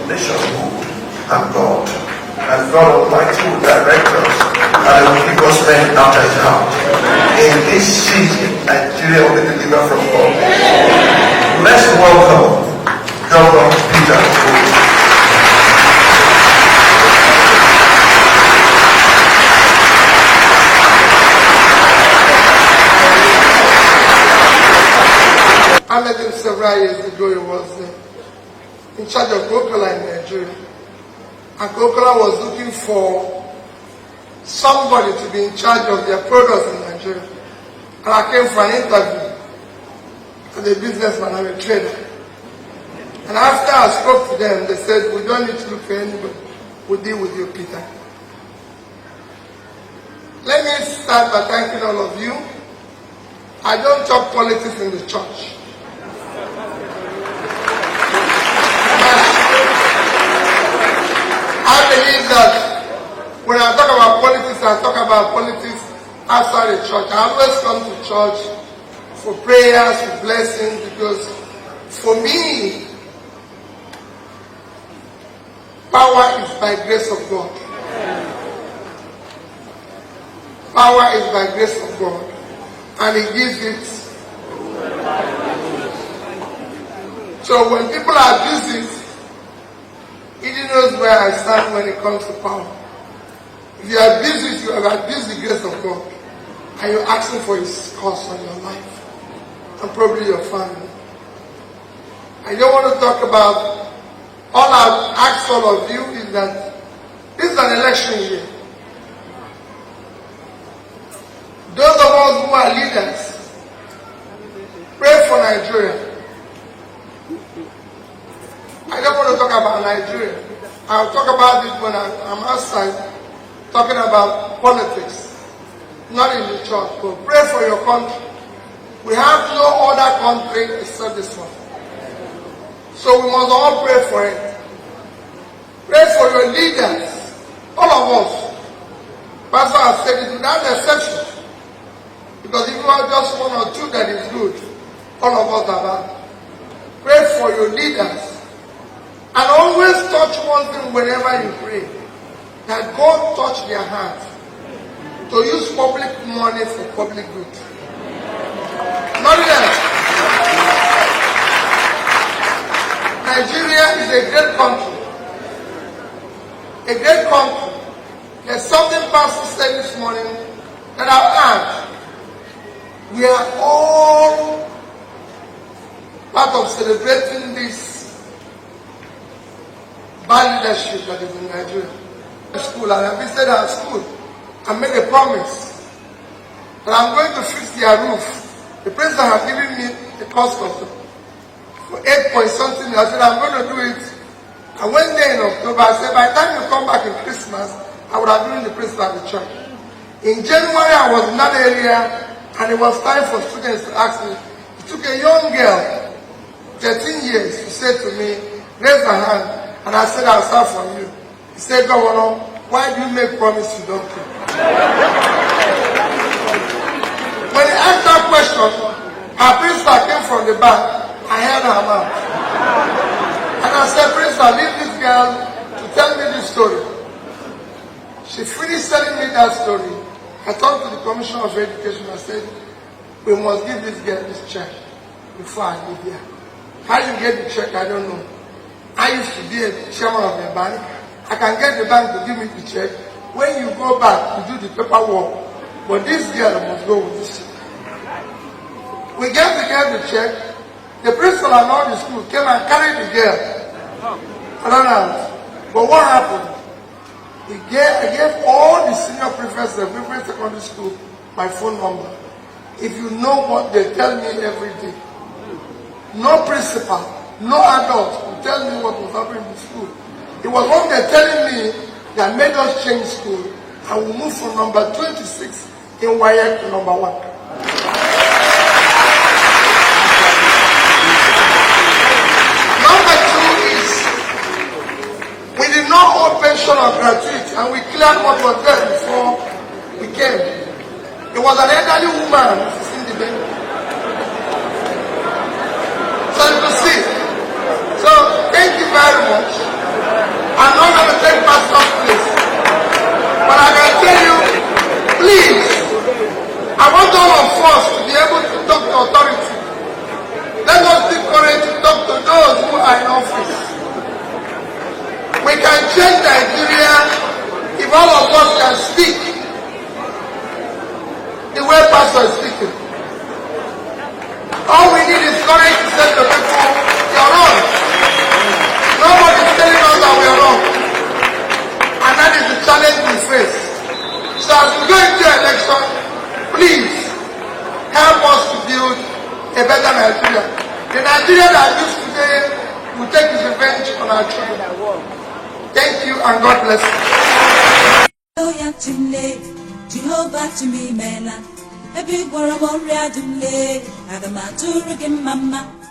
nationhood, and God. And God Almighty will direct us and will give us men after his heart. In this season, Nigeria will be delivered from God. Let's welcome Governor Peter. I met him several years ago. He was in charge of Coca-Cola in Nigeria. And Coca-Cola was looking for somebody to be in charge of their products in Nigeria. And I came for an interview as a businessman, I'm a trader. And after I spoke to them, they said, we don't need to look for anybody. We'll deal with you, Peter. Let me start by thanking all of you. I don't talk politics in the church. I believe that when I talk about politics, I talk about politics outside the church. I always come to church for prayers, for blessings, because for me, power is by grace of God. Power is by grace of God. And he gives it. So when people abuse it, he knows where I stand when it comes to power. If you abuse it, you have abused the grace of God. And you're asking for his cost on your life. And probably your family. I don't want to talk about, all I've asked all of you is that this is an election year. Those of us who are leaders, pray for Nigeria. I don't want to talk about Nigeria. I'll talk about it when I'm outside, talking about politics. Not in the church, but pray for your country. We have no other country except this one. So we must all pray for it. Pray for your leaders, all of us. Pastor has said it without exception. Because if you are just one or two that is good, all of us are bad. Pray for your leaders. And always touch one thing whenever you pray. That God touch their heart to use public money for public good. Nothing else. Nigeria is a great country. A great country. There's something Pastor said this morning that I've heard. We are all part of celebrating this bad leadership that is in Nigeria. School, and I visited our school and made a promise that I'm going to fix their roof. The president has given me the cost of it for 8 point something. I said I'm going to do it. I went there in October. I said by the time you come back in Christmas, I would have given the principal at the church. In January, I was in that area, and it was time for students to ask me. It took a young girl, 13 years, to say to me, raise her hand. And I said, I'll start from you. He said, Governor, why do you make promise you don't keep? When he asked that question, our principal came from the back. I held her mouth. And I said, Principal, leave this girl to tell me this story. She finished telling me that story. I talked to the Commissioner of Education. I said, we must give this girl this check before I leave here. How you get the check, I don't know. I used to be a chairman of the bank. I can get the bank to give me the check. When you go back, you do the paperwork. But this girl must go with this check. We gave the girl the check. The principal and all the school came and carried the girl around. But what happened? I gave all the senior prefects of different secondary school my phone number. If you know what they tell me every day. No principal, no adult will tell me what was happening in the school. It was one day telling me that made us change school and we moved from number 26 in YF to number 1. Number 2 is we did not hold pension or gratuity, and we cleared what was there before we came. It was an elderly woman in the bank. So you can see. So thank you very much. I'm not going to take pastor's place. But I can tell you, please, I want all of us to be able to talk to authority. Let us be courage to talk to those who are in office. We can change Nigeria if all of us can speak the way Pastor is speaking. All we need is courage to say to people, you're wrong. Nobody is telling us that we are wrong. And that is the challenge we face. So as we go into election, please help us to build a better Nigeria. The Nigeria that used today will take its revenge on our children. Thank you and God bless you. Jehovah to me, man. Every one of all read to lay. Mama.